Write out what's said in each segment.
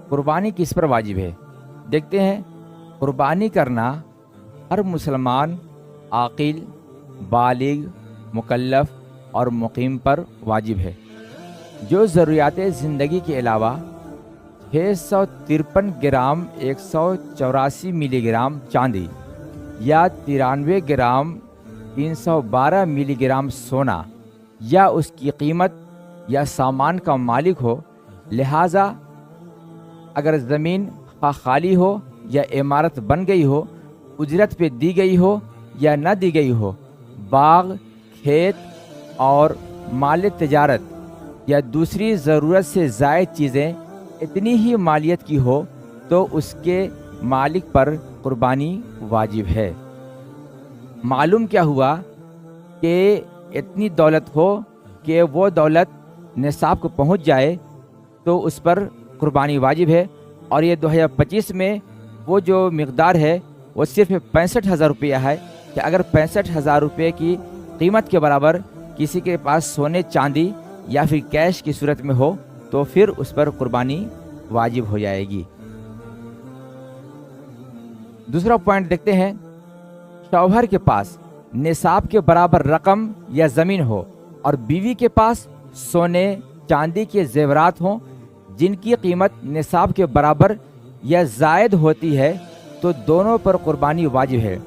قربانی کس پر واجب ہے؟ دیکھتے ہیں، قربانی کرنا ہر مسلمان عاقل، بالغ، مکلف اور مقیم پر واجب ہے، جو ضروریات زندگی کے علاوہ 653 گرام 184 ملی گرام چاندی یا 93 گرام 312 ملی گرام سونا یا اس کی قیمت یا سامان کا مالک ہو۔ لہٰذا اگر زمین خالی ہو یا عمارت بن گئی ہو، اجرت پہ دی گئی ہو یا نہ دی گئی ہو، باغ، کھیت اور مال تجارت یا دوسری ضرورت سے زائد چیزیں اتنی ہی مالیت کی ہو تو اس کے مالک پر قربانی واجب ہے۔ معلوم کیا ہوا کہ اتنی دولت ہو کہ وہ دولت نصاب کو پہنچ جائے تو اس پر قربانی واجب ہے، اور یہ 2025 میں وہ جو مقدار ہے وہ صرف 65,000 روپیہ ہے کہ اگر 65,000 روپے کی قیمت کے برابر کسی کے پاس سونے چاندی یا پھر کیش کی صورت میں ہو تو پھر اس پر قربانی واجب ہو جائے گی۔ دوسرا پوائنٹ دیکھتے ہیں، شوہر کے پاس نصاب کے برابر رقم یا زمین ہو اور بیوی کے پاس سونے چاندی کے زیورات ہوں جن کی قیمت نصاب کے برابر یا زائد ہوتی ہے تو دونوں پر قربانی واجب ہے۔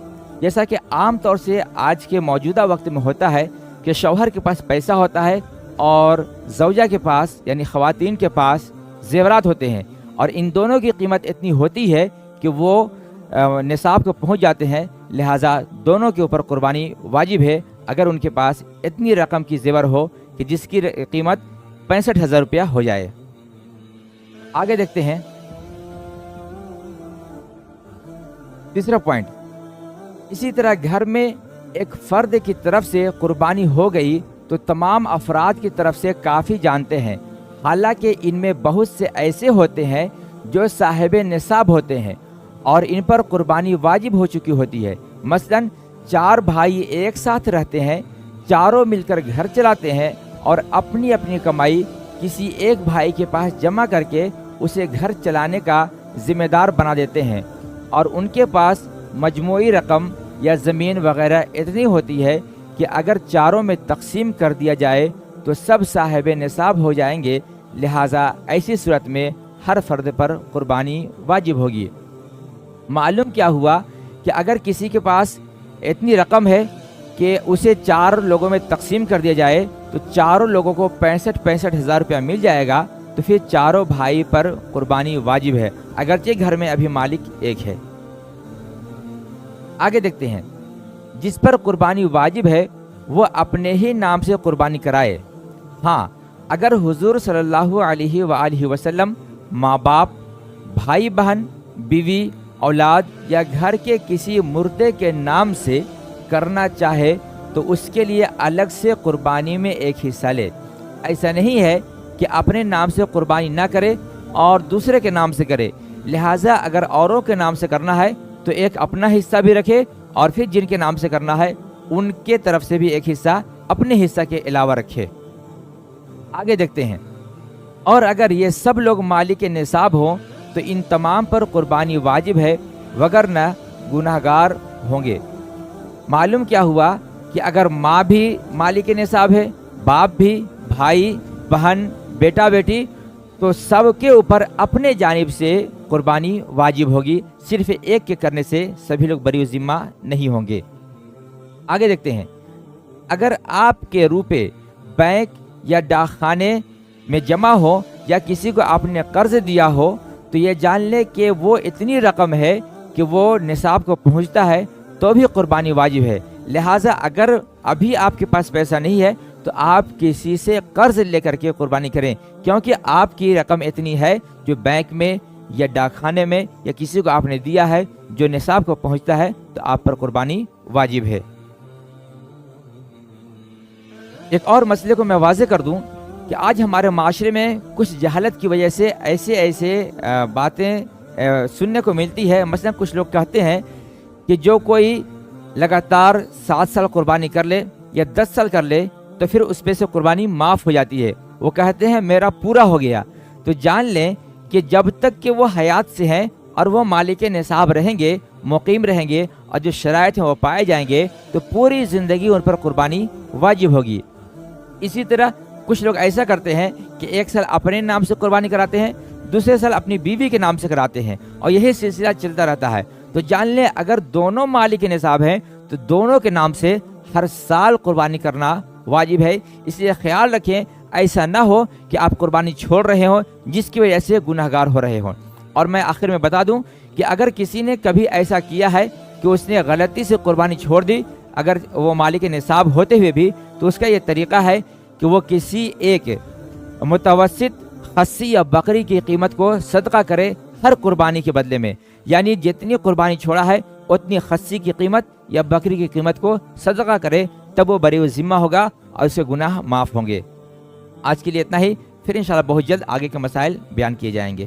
جیسا کہ عام طور سے آج کے موجودہ وقت میں ہوتا ہے کہ شوہر کے پاس پیسہ ہوتا ہے اور زوجہ کے پاس یعنی خواتین کے پاس زیورات ہوتے ہیں، اور ان دونوں کی قیمت اتنی ہوتی ہے کہ وہ نصاب کو پہنچ جاتے ہیں، لہٰذا دونوں کے اوپر قربانی واجب ہے اگر ان کے پاس اتنی رقم کی زیور ہو کہ جس کی قیمت 65,000 روپیہ ہو جائے۔ آگے دیکھتے ہیں، تیسرا پوائنٹ، اسی طرح گھر میں ایک فرد کی طرف سے قربانی ہو گئی تو تمام افراد کی طرف سے کافی جانتے ہیں، حالانکہ ان میں بہت سے ایسے ہوتے ہیں جو صاحب نصاب ہوتے ہیں اور ان پر قربانی واجب ہو چکی ہوتی ہے۔ مثلاً 4 بھائی ایک ساتھ رہتے ہیں، چاروں مل کر گھر چلاتے ہیں اور اپنی اپنی کمائی کسی ایک بھائی کے پاس جمع کر کے اسے گھر چلانے کا ذمہ دار بنا دیتے ہیں، اور ان کے پاس مجموعی رقم یا زمین وغیرہ اتنی ہوتی ہے کہ اگر چاروں میں تقسیم کر دیا جائے تو سب صاحب نصاب ہو جائیں گے، لہٰذا ایسی صورت میں ہر فرد پر قربانی واجب ہوگی۔ معلوم کیا ہوا کہ اگر کسی کے پاس اتنی رقم ہے کہ اسے 4 لوگوں میں تقسیم کر دیا جائے تو چاروں لوگوں کو 65,000 روپیہ مل جائے گا، تو پھر چاروں بھائی پر قربانی واجب ہے، اگرچہ گھر میں ابھی مالک ایک ہے۔ آگے دیکھتے ہیں، جس پر قربانی واجب ہے وہ اپنے ہی نام سے قربانی کرائے۔ ہاں، اگر حضور صلی اللہ علیہ وآلہ وسلم ماں باپ، بھائی بہن، بیوی، اولاد یا گھر کے کسی مردے کے نام سے کرنا چاہے تو اس کے لیے الگ سے قربانی میں ایک حصہ لے۔ ایسا نہیں ہے کہ اپنے نام سے قربانی نہ کرے اور دوسرے کے نام سے کرے، لہٰذا اگر اوروں کے نام سے کرنا ہے تو ایک اپنا حصہ بھی رکھے اور پھر جن کے نام سے کرنا ہے ان کے طرف سے بھی ایک حصہ اپنے حصہ کے علاوہ رکھے۔ آگے دیکھتے ہیں، اور اگر یہ سب لوگ مالک نصاب ہوں تو ان تمام پر قربانی واجب ہے، وگرنہ گناہگار ہوں گے۔ معلوم کیا ہوا کہ اگر ماں بھی مالک نصاب ہے، باپ بھی، بھائی بہن، بیٹا بیٹی، تو سب کے اوپر اپنے جانب سے قربانی واجب ہوگی، صرف ایک کے کرنے سے سبھی لوگ بری ذمہ نہیں ہوں گے۔ آگے دیکھتے ہیں، اگر آپ کے روپے بینک یا ڈاک خانے میں جمع ہو یا کسی کو آپ نے قرض دیا ہو تو یہ جان لے کہ وہ اتنی رقم ہے کہ وہ نصاب کو پہنچتا ہے تو بھی قربانی واجب ہے، لہٰذا اگر ابھی آپ کے پاس پیسہ نہیں ہے تو آپ کسی سے قرض لے کر کے قربانی کریں، کیونکہ آپ کی رقم اتنی ہے جو بینک میں یا ڈاک خانے میں یا کسی کو آپ نے دیا ہے جو نصاب کو پہنچتا ہے تو آپ پر قربانی واجب ہے۔ ایک اور مسئلے کو میں واضح کر دوں کہ آج ہمارے معاشرے میں کچھ جہالت کی وجہ سے ایسے باتیں سننے کو ملتی ہے۔ مثلا کچھ لوگ کہتے ہیں کہ جو کوئی لگاتار 7 سال قربانی کر لے یا 10 سال کر لے تو پھر اس پہ سے قربانی معاف ہو جاتی ہے۔ وہ کہتے ہیں میرا پورا ہو گیا، تو جان لیں کہ جب تک کہ وہ حیات سے ہیں اور وہ مالک نصاب رہیں گے، مقیم رہیں گے اور جو شرائط ہیں وہ پائے جائیں گے تو پوری زندگی ان پر قربانی واجب ہوگی۔ اسی طرح کچھ لوگ ایسا کرتے ہیں کہ ایک سال اپنے نام سے قربانی کراتے ہیں، دوسرے سال اپنی بیوی کے نام سے کراتے ہیں، اور یہی سلسلہ چلتا رہتا ہے۔ تو جان لیں اگر دونوں مالک نصاب ہیں تو دونوں کے نام سے ہر سال قربانی کرنا واجب ہے۔ اس لیے خیال رکھیں ایسا نہ ہو کہ آپ قربانی چھوڑ رہے ہوں جس کی وجہ سے گناہ گار ہو رہے ہوں۔ اور میں آخر میں بتا دوں کہ اگر کسی نے کبھی ایسا کیا ہے کہ اس نے غلطی سے قربانی چھوڑ دی، اگر وہ مالک نصاب ہوتے ہوئے بھی، تو اس کا یہ طریقہ ہے کہ وہ کسی ایک متوسط خصی یا بکری کی قیمت کو صدقہ کرے ہر قربانی کے بدلے میں، یعنی جتنی قربانی چھوڑا ہے اتنی خصی کی قیمت یا بکری کی قیمت کو صدقہ کرے، تب وہ بری ذمہ ہوگا اور اسے گناہ معاف ہوں گے۔ آج کے لیے اتنا ہی، پھر انشاءاللہ بہت جلد آگے کے مسائل بیان کیے جائیں گے۔